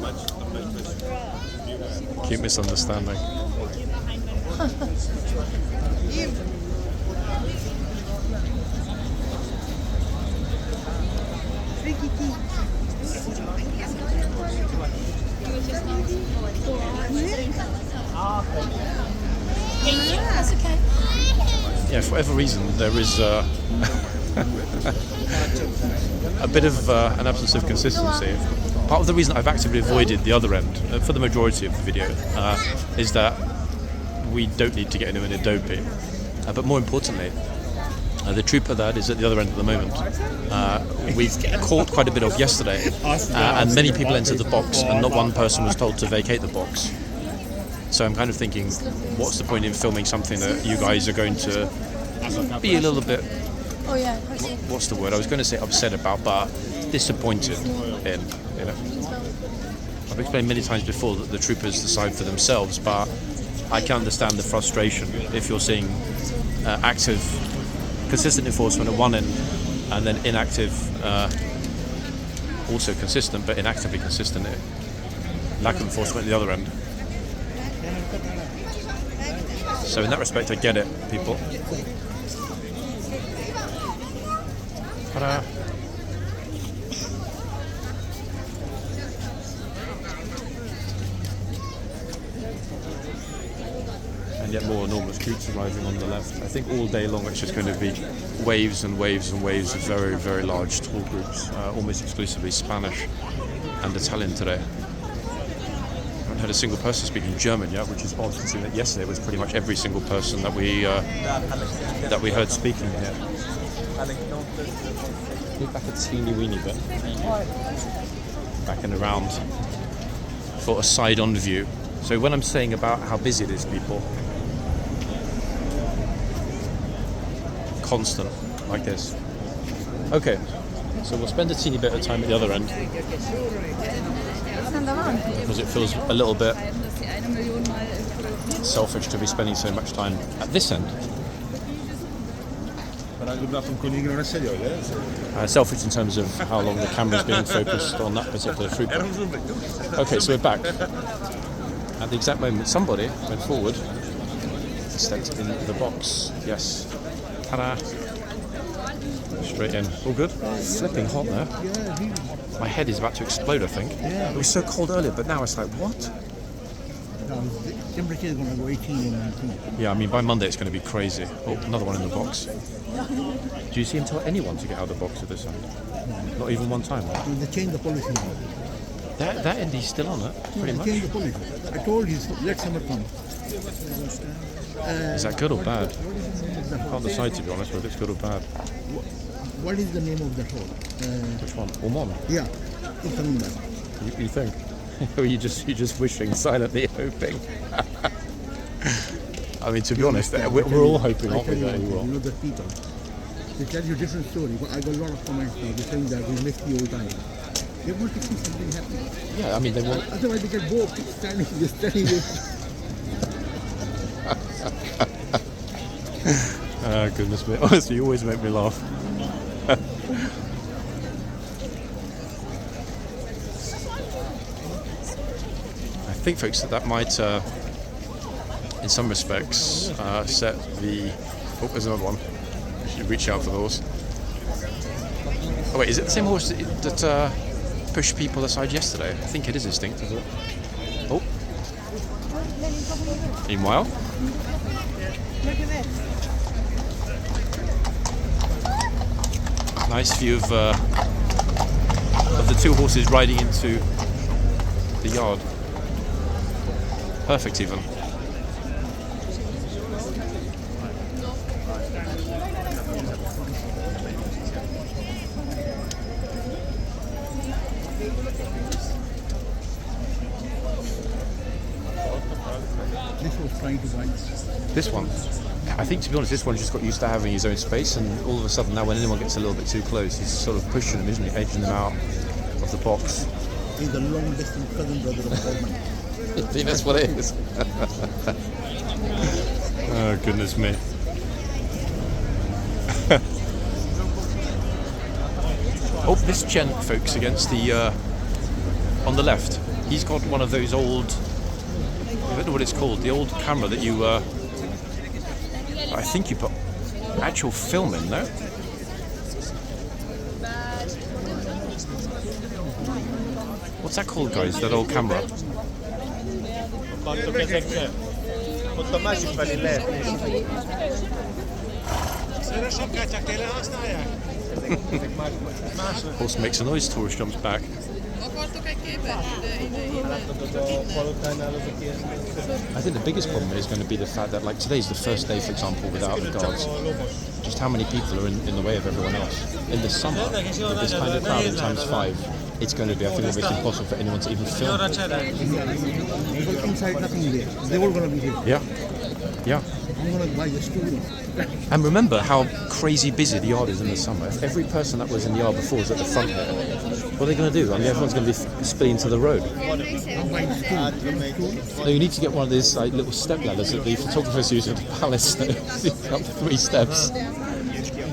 Keep misunderstanding. Yeah, for whatever reason, there is a bit of an absence of consistency. Part of the reason I've actively avoided the other end, for the majority of the video, is that we don't need to get anyone dopey. But more importantly, the trooper that is at the other end at the moment, we caught quite a bit of yesterday, and many people entered the box, and not one person was told to vacate the box. So I'm kind of thinking, what's the point in filming something that you guys are going to be a little bit, what's the word? I was going to say upset about, but disappointed in, you know. I've explained many times before that the troopers decide for themselves, but I can understand the frustration if you're seeing active, consistent enforcement at one end, and then inactive, also consistent, but inactively consistent, lack of enforcement at the other end. So in that respect, I get it, people. But, and yet more enormous groups arriving on the left. I think all day long it's just going to be waves and waves and waves of very, very large tall groups, almost exclusively Spanish and Italian today. I haven't heard a single person speaking German yet, which is odd, considering that yesterday was pretty much every single person that we heard speaking here. Move back a teeny weeny bit. Back and around for a side-on view. So when I'm saying about how busy it is, people, constant like this. Okay, so we'll spend a teeny bit of time at the other end because it feels a little bit selfish to be spending so much time at this end. Selfish in terms of how long the camera's being focused on that particular trooper. Okay, so we're back. At the exact moment somebody went forward and stepped in the box. Yes. Ta-da. Straight in. All good? Flipping hot there. My head is about to explode, I think. It was so cold earlier, but now it's like, what? Temperature is going to go 18 and 19. Yeah, I mean, by Monday it's going to be crazy. Oh, another one in the box. Do you see him tell anyone to get out of the box at this end? Not even one time, right? They changed the policy now. That end, he's still on it, pretty much. They changed the policy. I told you, let summer come. Is that good or bad? I can't decide, to be honest, whether it's good or bad. What is the name of the hall? Which one? Ormond? Yeah, it's coming back. You think? Or you're just wishing, silently hoping? I mean, to be honest, we're all hoping, aren't we, that he will? You know the people. They tell you a different story, but I got a lot of comments now. They're saying that we missed the old time. They want to see something happening. Yeah, I mean, they want... Otherwise they get bored, standing there. Oh, goodness me. Honestly, you always make me laugh. I think, folks, that might, in some respects, set the... Oh, there's another one. You should reach out for the horse. Oh, wait, is it the same horse that pushed people aside yesterday? I think it is Instinct, is it? Oh. Meanwhile... Look at this. Nice view of the two horses riding into the yard. Perfect, even. This was trying to buy. This one, I think, to be honest, this one's just got used to having his own space, and all of a sudden now when anyone gets a little bit too close, he's sort of pushing them, isn't he? Edging them out of the box. He's the long distance cousin brother of Ormond. I think that's what it is. Oh, goodness me. Oh, this gent, folks, against the, on the left, he's got one of those old, I don't know what it's called, the old camera that you, I think you put actual film in, no? What's that called, guys, that old camera? Horse makes a noise, tourist jumps back. I think the biggest problem is going to be the fact that, like, today's the first day, for example, without the guards. Just how many people are in the way of everyone else. In the summer, with this kind of crowd at times 5, it's going to be, I think, almost impossible for anyone to even film. People inside, nothing there. They're all going to be here. Yeah. Yeah. I'm going to buy the studio. And remember how crazy busy the yard is in the summer. If every person that was in the yard before was at the front here, what are they going to do? I mean, everyone's going to be spilling to the road. No, you need to get one of these like little step ladders that the photographers use at the palace. Up 3 steps.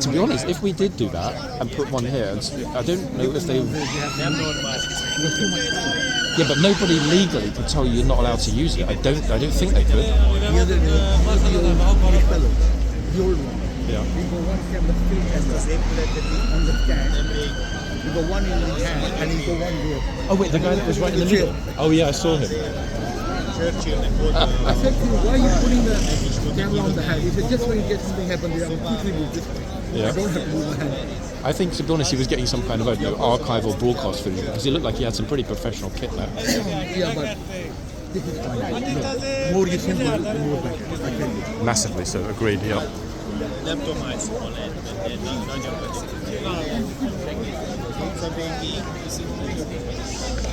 To be honest, if we did do that and put one here, I don't know if they... Yeah, but nobody legally could tell you you're not allowed to use it. I don't think they could. The old one. Yeah. We go one camera straight on the stand. We go one in the hand and we go one there. Oh wait, the guy that was right in the middle. Oh yeah, I saw him. I said to you, why are you putting the camera on the hand? He said, just when you get something happen there, I'll quickly move this way. Yeah. I don't have to move my hand. I think, to be honest, he was getting some kind of archival broadcast footage because he looked like he had some pretty professional kit there. Yeah, but this is fine. The more you simple, the more better. I tell you. Massively so, agreed, yeah.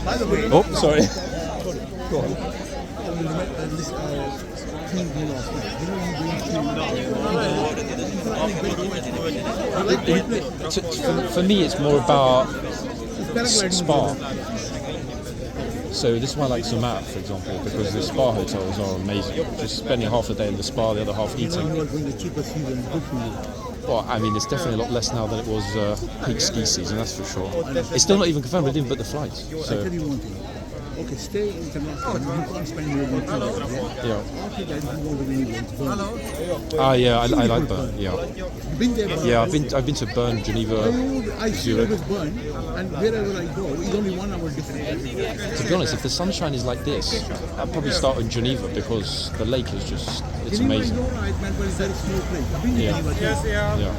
By the way, Oh, sorry. go on. things you lost. You know, For me, it's more about paragliding. spa. So this is why I like Zermatt, for example, because the spa hotels are amazing. Just spending half the day in the spa, the other half eating. You are going the cheapest season, good for you. Well, I mean, it's definitely a lot less now than it was peak ski season, that's for sure. It's still not even confirmed, we didn't book the flights. I So, tell you one thing. Okay, stay in Kazakhstan. You can't spend more than 2 hours. yeah. After that, you go to England. Ah, yeah, I like Bern, yeah. You've been there. Yeah, I've been to Bern, Geneva. I see Zurich. always burn, and wherever I go, it's only 1 hour difference. To be honest, if the sunshine is like this, I'd probably start in Geneva because the lake is just, it's Geneva amazing. is alright, man, but it's a very small place. I've been to Yeah. Geneva too. Yeah.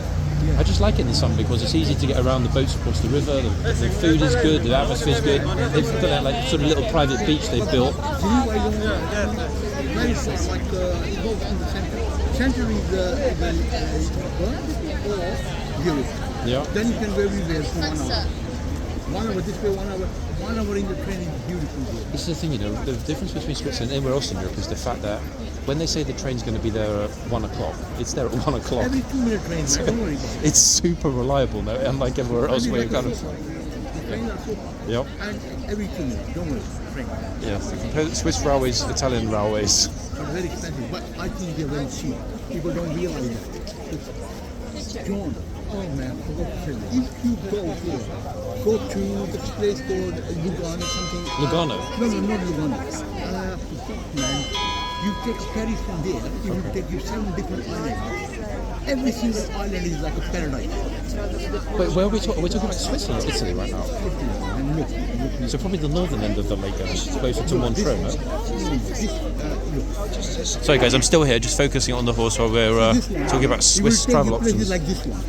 I just like it in the sun because it's easy to get around the boats across the river, the food is good, the atmosphere is good. They've put out like sort of little private beach they've built. Geneva is very far, like it goes in the center. Center is Bern or Zurich. Yeah. Then you can go everywhere for 1 hour. 1 hour this way, 1 hour. 1 hour in the train is beautiful here. This is the thing, you know, the difference between Switzerland and anywhere else in Europe is the fact that when they say the train's going to be there at 1 o'clock, it's there at 1 o'clock. Every 2-minute train, man, don't worry about it. It's super reliable now, unlike everywhere else where you kind of... The trains are so fast. Yep. And every 2 minutes, don't worry, train. Yeah, so compare Swiss railways, Italian railways. Are very expensive, but I think they're very cheap. People don't realize that. John, oh man, I forgot to tell you. If you go to this place called Lugano or something. Lugano? No, not Lugano. Man, you take ferries from there, it will take you 7 different islands. Every single island is like a paradise. Wait, where are we talking? We're talking about Switzerland or Italy right now? And look. So probably the northern end of the lake, closer to Montreux, no? Sorry guys, I'm still here, just focusing on the horse while we're talking about Swiss travel options. Like this one.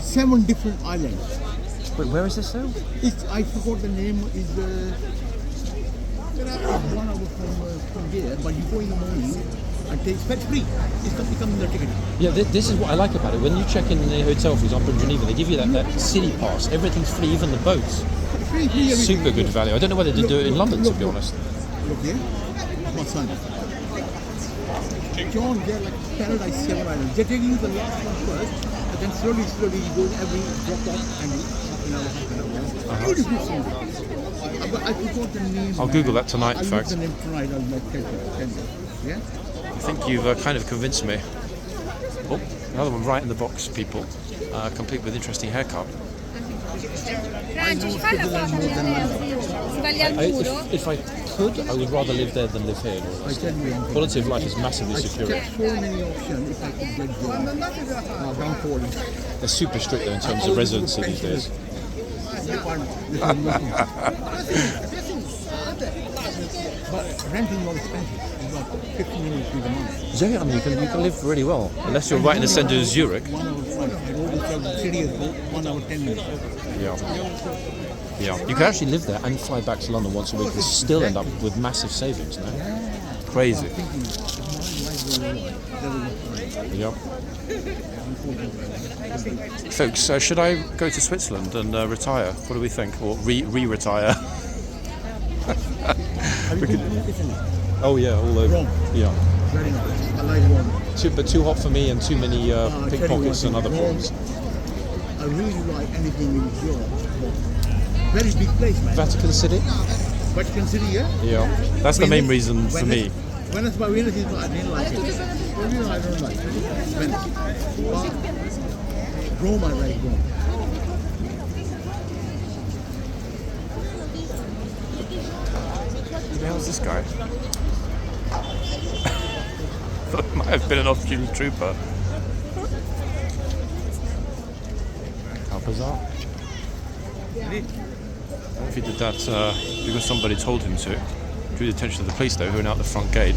7 different islands. Wait, where is this though? I forgot the name. Is 1 hour from there, but you go in the morning and it's free. It's not becoming the ticket. Yeah, this is what I like about it. When you check in the hotel, for example, in Geneva, they give you that city pass. Everything's free, even the boats. Free, everything. Super good value. I don't know whether they do it in London, to be honest. Look here. My son. John, they're like paradise 7 islands. They're taking you the last one first, and then slowly you go every drop off and half an hour. Beautiful scene. But I forgot the name. I'll Google that tonight, in fact. I'll look the name tonight. I'll tell you. Yeah? I think you've kind of convinced me. Oh, another one right in the box, people. Complete with interesting haircut. If I could, I would rather live there than live here. I tell you. Quality of life is massively secure. There's so many options if I could get down forward. They're super strict though in terms of residency these days. But renting is more expensive. It's like 15 euros a month. Yeah, I mean, you can live really well. Unless you're right in the centre of Zurich. 1 hour flight. I go to the city as well, 1 hour 10 minutes. Yeah. Yeah. You can actually live there and fly back to London once a week and still end up with massive savings, no? Crazy. Yep. Folks, should I go to Switzerland and retire? What do we think? Or re-retire? Oh yeah, all over. Rome. Yeah. Very nice. I like Rome. But too hot for me and too many pickpockets and other problems. I really like anything in Europe. Very big place, man. Vatican City? Vatican City, yeah? Yeah. That's the main reason for me. Venice, but Venice is not, I didn't like it. I don't like Venice. But Rome, I like Rome. Who the hell is this guy? Thought it might have been an off-duty trooper. How bizarre. I don't know if he did that because somebody told him to. Drew the attention of the police though, who are now at the front gate.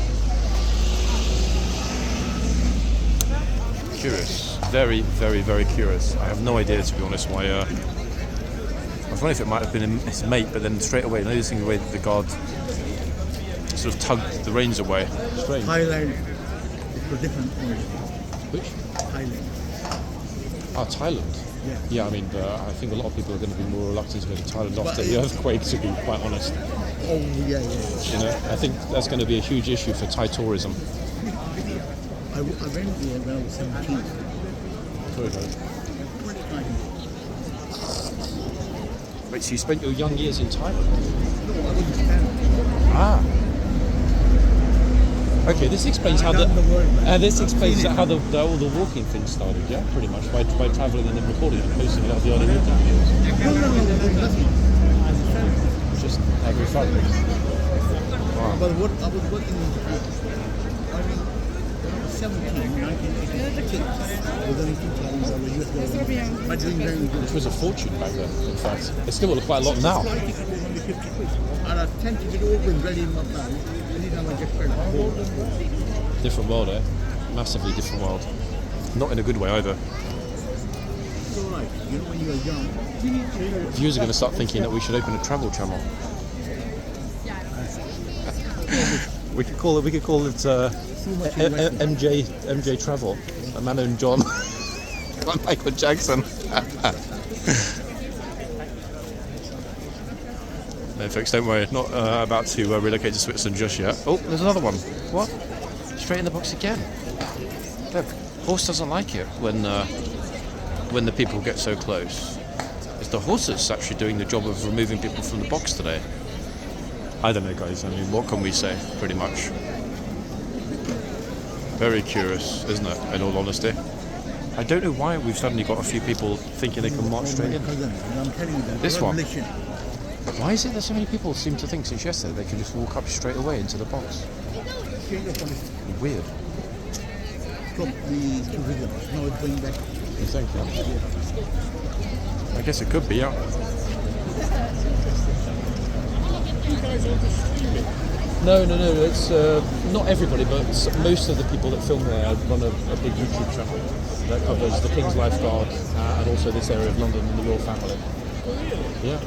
Curious. Very, very, very curious. I have no idea, to be honest, why... I was wondering if it might have been his mate, but then straight away, noticing the way that the guard sort of tugged the reins away. Strange. Thailand is a different point. Which? Thailand. Ah, Thailand. Yeah, I mean, I think a lot of people are going to be more reluctant to go to Thailand after the earthquake, to be quite honest. Oh, yeah. You know, I think that's going to be a huge issue for Thai tourism. I went there when I was 17. Very nice. 29 years. Wait, so you spent your young years in Thailand? No, I was in Japan. Ah. Okay, this explains how I've done the world, man. this I've explains seen it. how all the walking thing started. Yeah, pretty much by traveling and then recording and posting it on the other YouTube videos. No, nothing. Just having fun. Wow. But what I was working in Japan, I mean, when I was 17, 1986, I was on the kingcharles, I was US government, but doing very good. Which was a fortune back then, in fact. It's still quite a lot now. Flight ticket was only 50 quid. And I tend to get open ready in my bag. Anytime I get pregnant. Different world, eh? Massively different world. Not in a good way either. It's all right. You know, when you were young, Viewers are going to start thinking that we should open a travel channel. We could call it MJ Travel. A man named John. Like Michael Jackson. No, folks, don't worry. Not about to relocate to Switzerland just yet. Oh, there's another one. What? Straight in the box again. Look, horse doesn't like it when the people get so close. It's the horses actually doing the job of removing people from the box today. I don't know, guys. I mean, what can we say? Pretty much. Very curious, isn't it? In all honesty, I don't know why we've suddenly got a few people thinking they can march straight in. cousin, and I'm telling you that. This one? revelation. Why is it that so many people seem to think since yesterday they can just walk up straight away into the box? Change of policy. Weird. Stop the tourism. Now it's going back. You think? Yeah. I guess it could be. Yeah. No. It's not everybody, but most of the people that film there run a big YouTube channel that covers the King's Lifeguard and also this area of London and the royal family. Yeah.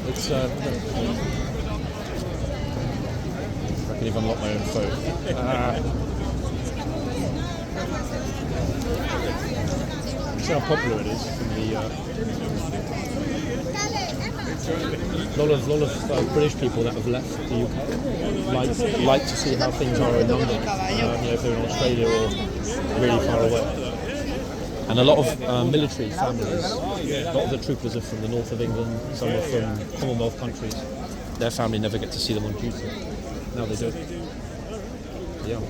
It's I can even unlock my own phone. See how popular it is from the lot of British people that have left the UK like to see how things are in London, if they're in Australia or really far away. And a lot of military families, a lot of the troopers are from the north of England, some are from Commonwealth countries. Their family never get to see them on duty. Now they do. Yeah.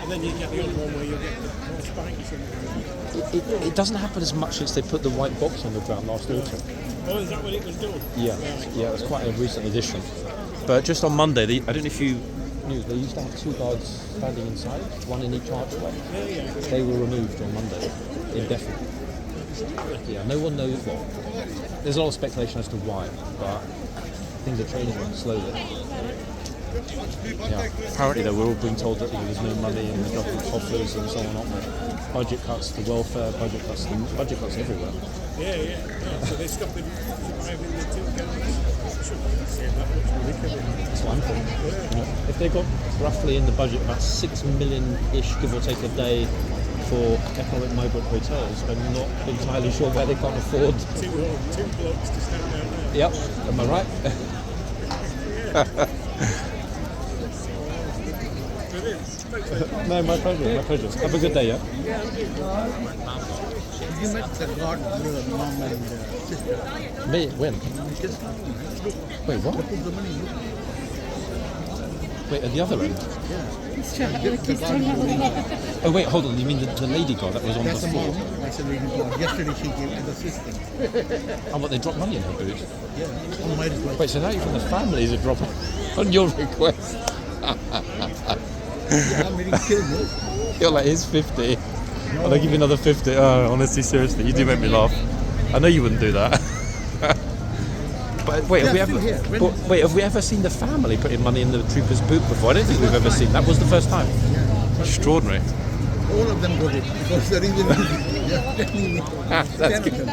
And then you get the other one where you get the horse banks and It doesn't happen as much since they put the white box on the ground last autumn. oh, is that what it was doing? Yeah, it's quite a recent addition. But just on Monday, I don't know if you knew, they used to have 2 guards standing inside, one in each archway. They were removed on Monday, indefinitely. Yeah, no one knows what. There's a lot of speculation as to why, but things are changing slowly. Yeah, apparently though, we're all being told that there's no money in the government coffers and so on, aren't there? Budget cuts to welfare, budget cuts everywhere. Yeah. So they stopped him surviving the 2 guys. That's what I'm thinking. You know, if they got roughly in the budget about 6 million-ish, give or take a day, for economic migrant hotels, I'm not entirely sure why they can't afford. 2 blokes to stand down there. Yep, am I right? No, my pleasure. Have a good day, yeah? You met the god, mom and sister. Me? When? Just Wait, what? put the money. Wait, at the other end? The god, Oh wait, hold on, you mean the lady god that was on that's the the floor? mom. That's the lady god. Yesterday she gave to the sister. Oh, what, they dropped money in her boot? Yeah. On my request. Wait, so now even the families are dropping on your request? Yeah, I'm really kidding you. You're like, here's 50. And I'll give you another 50. Oh, honestly, seriously, you do make me laugh. I know you wouldn't do that. But wait, Yeah, still here. have we ever seen the family putting money in the trooper's boot before? I don't think we've ever seen. That was the first time. Extraordinary. All of them got it because the reason is they're telling me. That's 10 of good. them.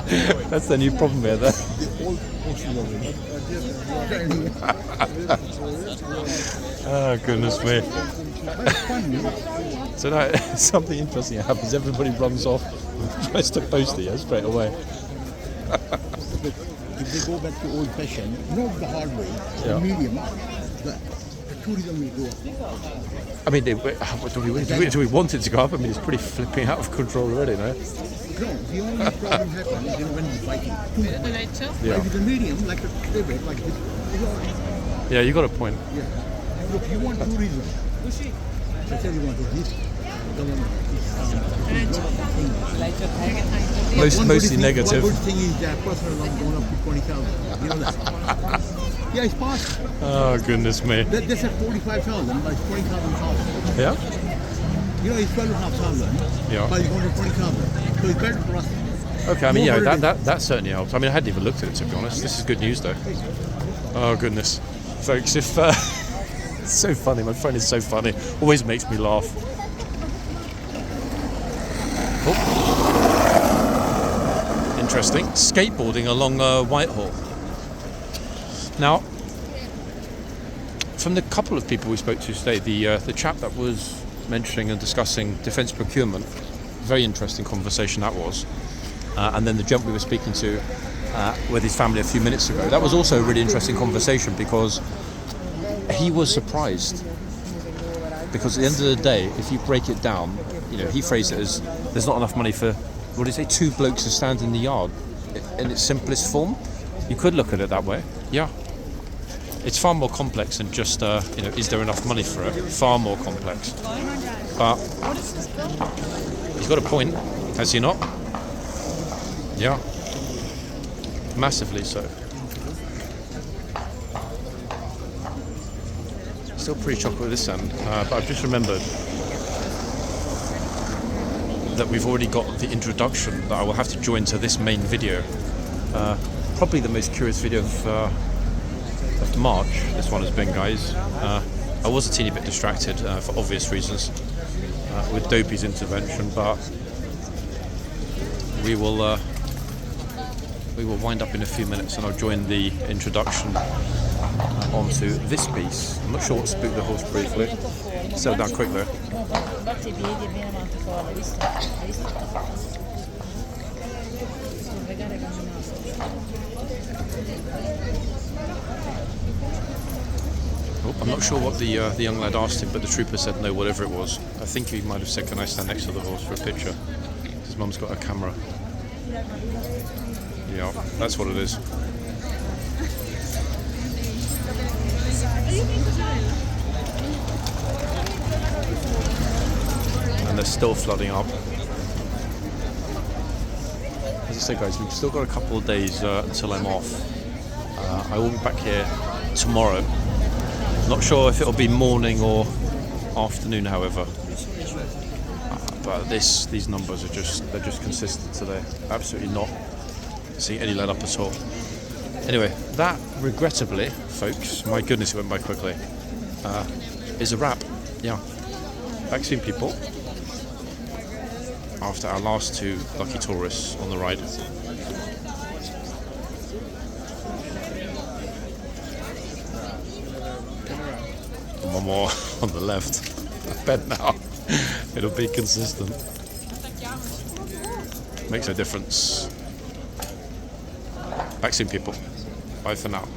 That's the new problem here. There. The old portion of it. Oh goodness me. That's fun, you know. So now something interesting happens. Everybody runs off, and tries to post it straight away. if they go back to old fashioned, not the hard way, Yeah. the medium, the tourism will go up. I mean, do we want it to go up? I mean, it's pretty flipping out of control already, no? No, the only problem happens is when it's biking. Too much. Yeah. Like with the medium, like a pivot, like this. Yeah, you got a point. Yeah. Look, you want tourism. I tell you what, this government is Mostly negative. One good thing is that personal loan going up to 20,000. You know that? Yeah, it's possible. Oh, goodness me. They said 45,000, but it's 20,000. Yeah? You know, it's 12,500. Yeah. But it's going to 20,000. So it's better for us. Okay, I mean, More yeah, holidays. that certainly helps. I mean, I hadn't even looked at it, to be honest. This is good news, though. Oh, goodness. Folks, if... it's so funny. My phone is so funny. Always makes me laugh. Oh. Interesting. Skateboarding along Whitehall. Now, from the couple of people we spoke to today, the chap that was mentioning and discussing defence procurement, very interesting conversation that was. And then the gent we were speaking to with his family a few minutes ago, that was also a really interesting conversation because he was surprised. Because at the end of the day, if you break it down, you know, he phrased it as there's not enough money for, what did he say, 2 blokes to stand in the yard in its simplest form. You could look at it that way, yeah. It's far more complex than just, you know, is there enough money for it? Far more complex. But he's got a point, has he not? Yeah. Massively so. Still pretty chocolate at this end, but I've just remembered that we've already got the introduction that I will have to join to this main video. Probably the most curious video of March, this one has been, guys. I was a teeny bit distracted for obvious reasons with Dopey's intervention, but we will wind up in a few minutes and I'll join the introduction onto this piece. I'm not sure what spooked the horse briefly. Settle down quick though. Oh, I'm not sure what the young lad asked him, but the trooper said no, whatever it was. I think he might have said, can I stand next to the horse for a picture? His mum's got a camera. Yeah, that's what it is. And they're still flooding up. As I say, guys, we've still got a couple of days until I'm off. I will be back here tomorrow. Not sure if it'll be morning or afternoon, however. But these numbers are they're just consistent today. Absolutely not seeing any let up at all. Anyway, that regrettably, folks, my goodness, it went by quickly, is a wrap. Yeah. Back soon, people. After our last 2 lucky tourists on the ride. And one more on the left. I bet now it'll be consistent. Makes a difference. Back soon, people. Bye for now.